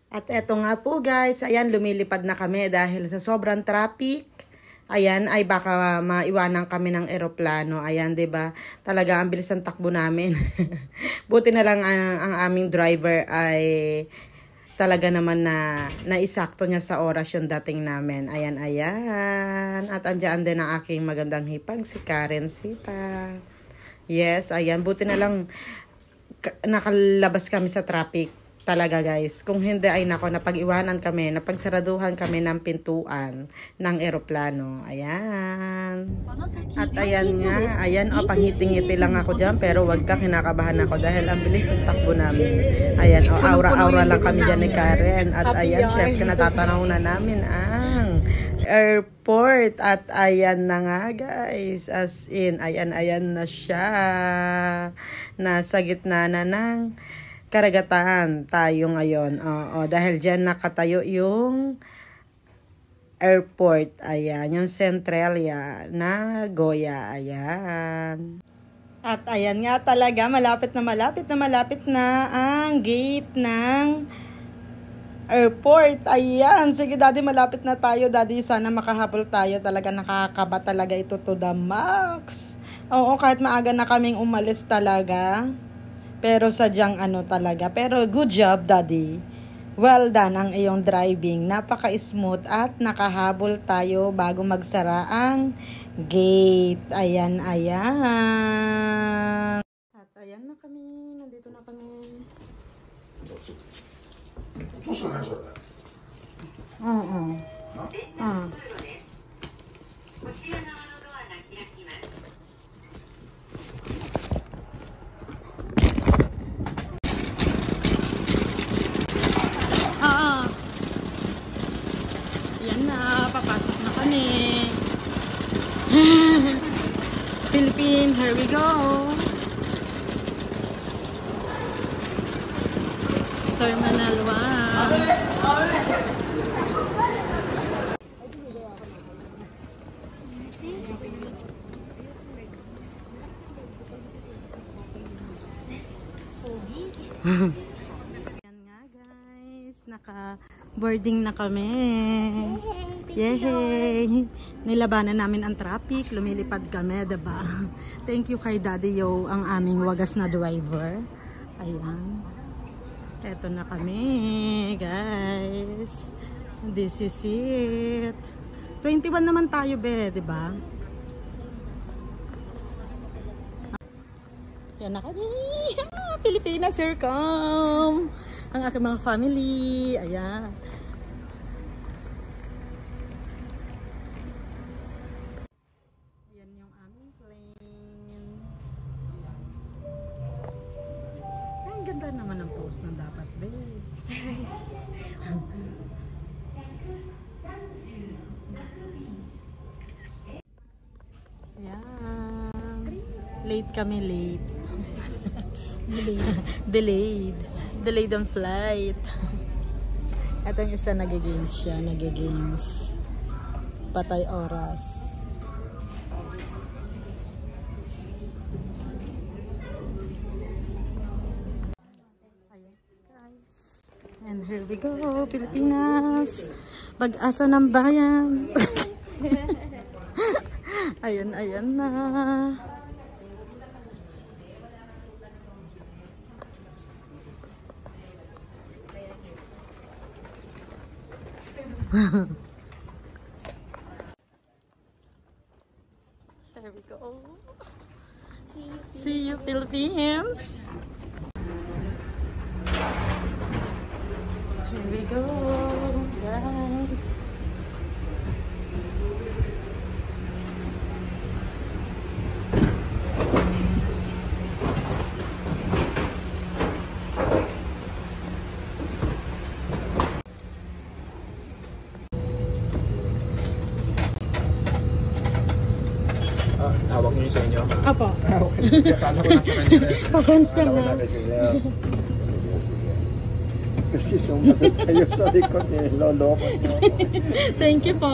At eto nga po guys, ayan lumilipad na kami dahil sa sobrang traffic. Ayan ay baka maiwanan kami ng eroplano. Ayan 'di ba? Talaga ang bilis ng takbo namin. Buti na lang ang aming driver ay talaga naman na naisakto niya sa oras yung dating namin. Ayan, ayan. At andyan din ang aking magandang hipag, si Karen Sita. Yes, ayan. Buti na lang nakalabas kami sa traffic talaga guys. Kung hindi ay nako, napag-iwanan kami, napagsaraduhan kami ng pintuan ng eroplano. Ayan. At ayan nga, ayan o, pangiting-ngiti lang ako dyan, pero wag ka, kinakabahan ako dahil ang bilis ng takbo namin. Ayan o, aura-aura lang kami dyan ni Karen. At ayan, syempre natatanaw na namin ang airport. At ayan na nga guys, as in, ayan na siya. Nasa gitna na ng karagatan tayo ngayon. Oo, dahil dyan nakatayo yung airport. Ayan, yung Centralia na Goya. Ayan. At ayan nga talaga, malapit na ang gate ng airport. Ayan, sige daddy, malapit na tayo. Daddy, sana makahabol tayo. Talaga nakakaba talaga ito to the max. Oo, kahit maaga na kaming umalis talaga. Pero sadyang ano talaga. Pero good job, daddy. Well done ang iyong driving. Napaka-smooth at nakahabol tayo bago magsara ang gate. Ayan, ayan. At ayan na kami. Nandito na kami. Oo. Papasok na kami. Philippine, here we go. Terminal 1. Yan nga guys, naka-boarding na kami. Yay! Nilabanan namin ang traffic, lumilipad kami, diba? Thank you kay Daddy Yo, ang aming wagas na driver. Ayan. Eto na kami, guys. This is it. 21 naman tayo, be, diba? Yan na kami. Pilipinas, here come. Ang aking mga family. Ayan. Ganda naman ang post na dapat, babe. Ayan. Late kami, late. Delayed on flight. Ito yung isa, nag-games siya. Nag-games. Patay oras. And here we go, Pilipinas. Pag-asa ng bayan. Ayan, ayan na. There we go. See you, Philippines. Here we go, guys. Hawak niyo sa inyo? Apo. Okay. Akala ko nasa kanya. Pasensya na. Kasi sumunod kayo sa likod eh. Loloko niyo ako. Thank you po.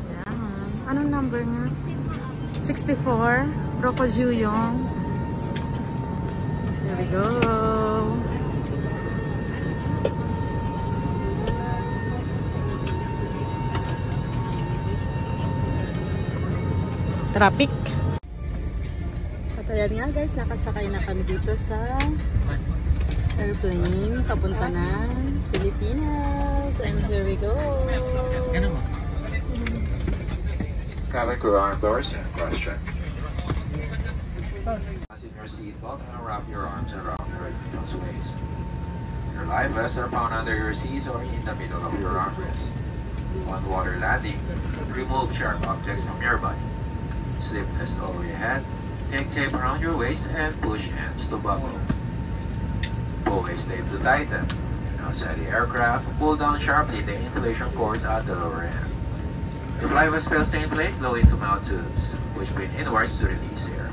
Yan. Anong number nga? 64. Rocco Juyong. Here we go. Traffic. At ayan nga guys, nakasakay na kami dito sa airplane papunta na Pilipinas. And here we go. Cabin crew arm doors and question. Fasten your seatbelt and wrap your arms around your waist. Your life vests are found under your seats or in the middle of your armrest. On water landing, remove sharp objects from your body. Slip nest over your head, take tape around your waist and push ends to buckle. Pull waist tape to tighten. Outside the aircraft, pull down sharply the inflation cords at the lower end. The flight vest fails to inflate, blow into mouth tubes, which spin inwards to release air.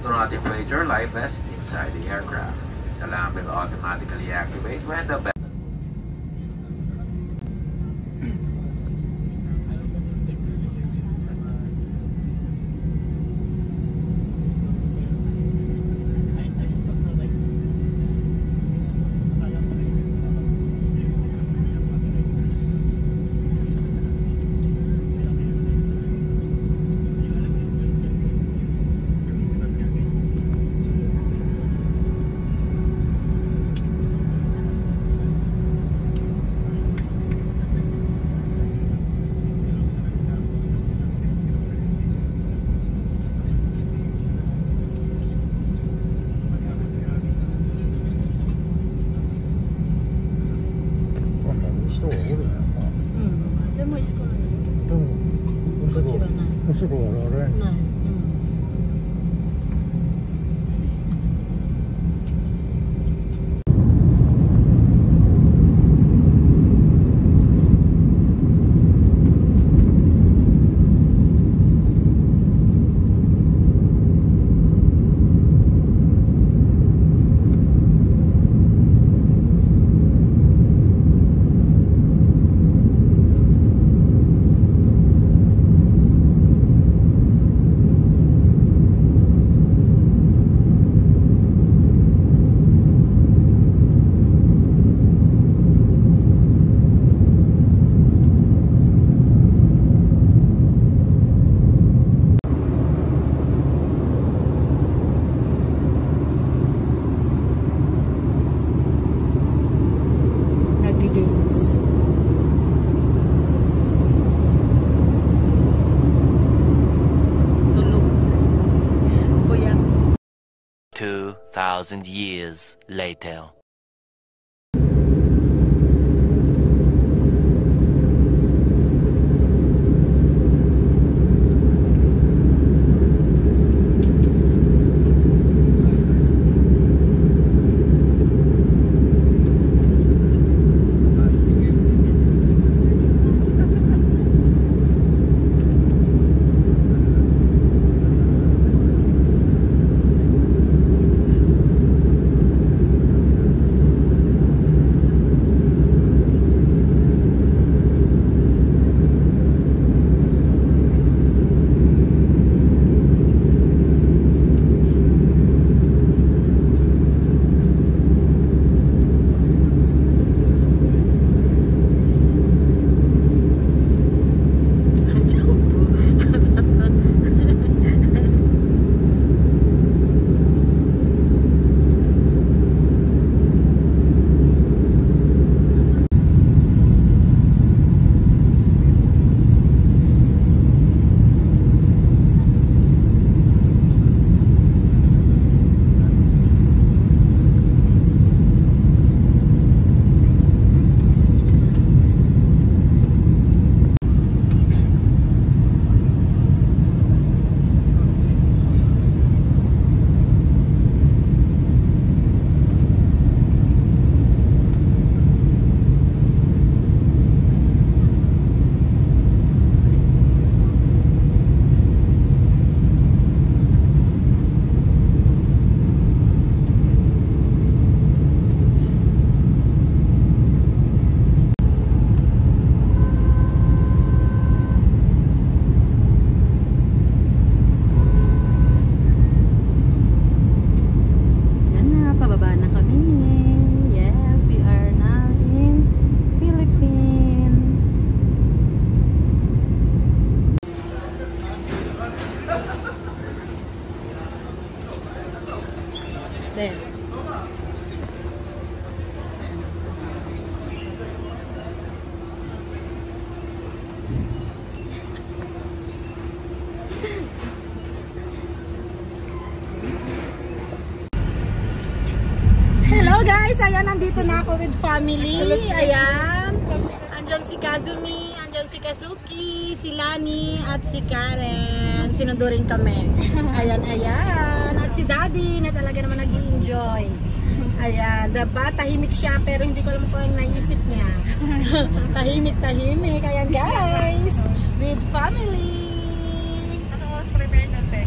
Do not inflate your life vest inside the aircraft. The lamp will automatically activate when the games. 2,000 years later. ayan, nandito na ako with family. Ayan. Andyan si Kazumi, andyan si Kazuki, si Lani, at si Karen. Sinundo rin kami. Ayan, ayan. At si Daddy na talaga naman nag-i-enjoy. Ayan, diba? Tahimik siya pero hindi ko alam kung ano naisip niya. Tahimik. Ayan guys, with family. Ano was prepare natin?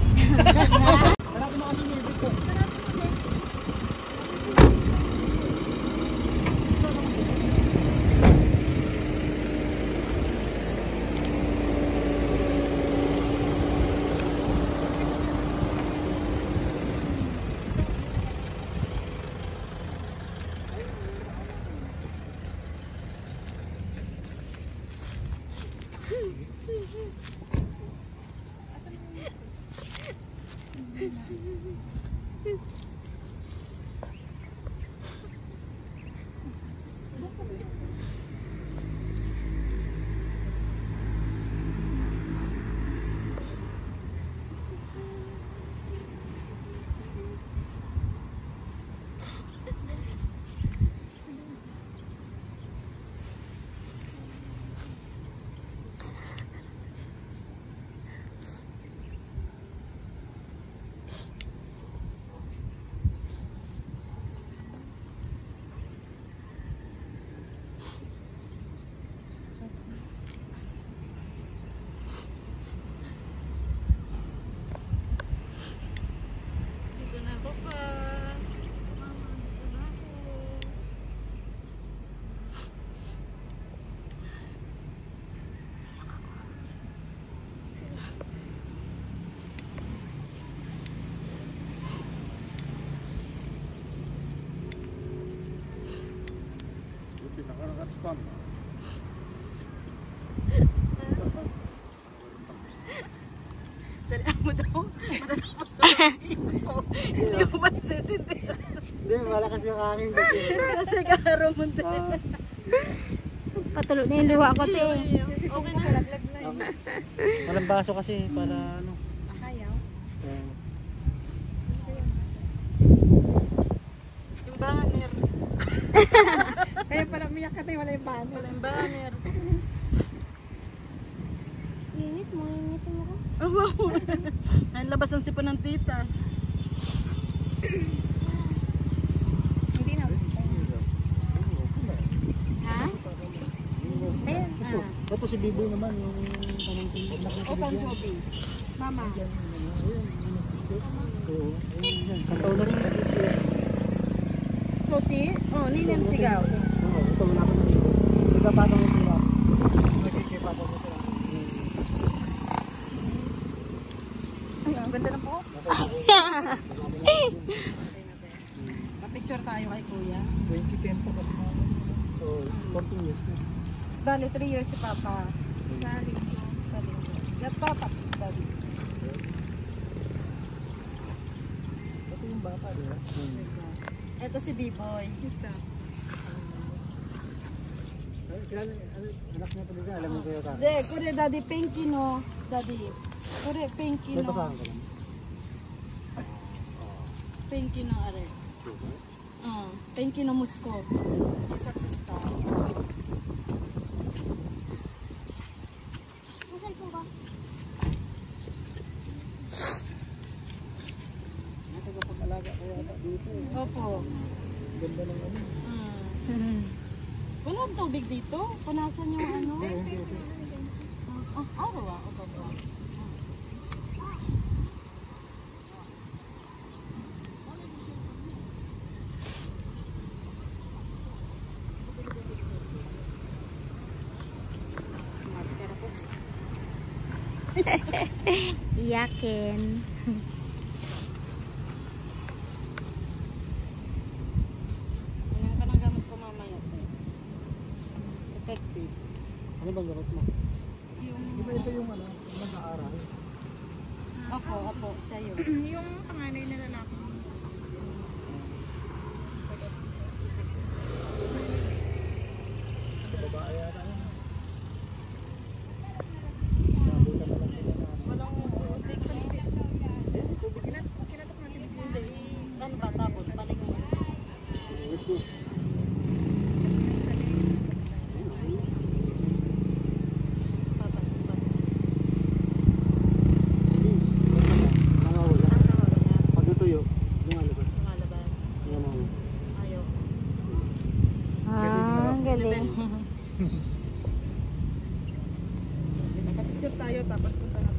Dali mo daw. Matatapos sa ko. Hindi mo ba sisindi? Hindi, malakas yung hangin kasi. Kasi karo mo din. Patulo na yung luha ko, te. Okay na. Laglag na yun. Walang baso kasi para ano. Ayaw. Uh, Yung banner. Kaya pala umiyak ka, te. Wala yung banner. Wala yung banner. Init mo ko. Oh, wow. Ang labas ang sipon ng tita. Hindi na. Ha? Ayan. ito si Biboy naman yung pamangkin. O, pang Joby. Mama. Oo, ayun. Kantaw na rin. So, si? Oh, ninang sigaw. Oo, ito wala ka na. Nagpapatang mo sila. Nagpapatang mo sila. Ang ganda ng buhok. Pa-picture tayo kay kuya. 2010 pa kasi namin. So, 14 years na. Bali, 3 years si Papa. Sa linggo. Sa linggo. At Papa, Daddy. Ito yung bata, di ba? Ito si B-Boy. Ito. Kilala, anak niya talaga, alam mo kayo ka. De, kure Daddy Pinky no. Daddy. Kure Pinky May no. basahan ka lang. Pinky no are. Pinky no musko. Isa sa star. Nasaan po ba? Nakakapag-alaga ko yata dito. Opo. Ganda ng ano. Wala ang tubig dito? Punasan yung ano? Hindi. Araw ah. Opo. Iyakin. Ayan ka ng gamit ko mamaya. Effective. Ano bang gamot mo? Yung... Di ba ito yung ano, nag-aaral? Opo, siya yun. Yung panganay na lalaki. Babae yata yun. Walang tubig. Kinatok na libig. Hindi. Ano ba tapon? Paling mo. Picture tayo tapos punta na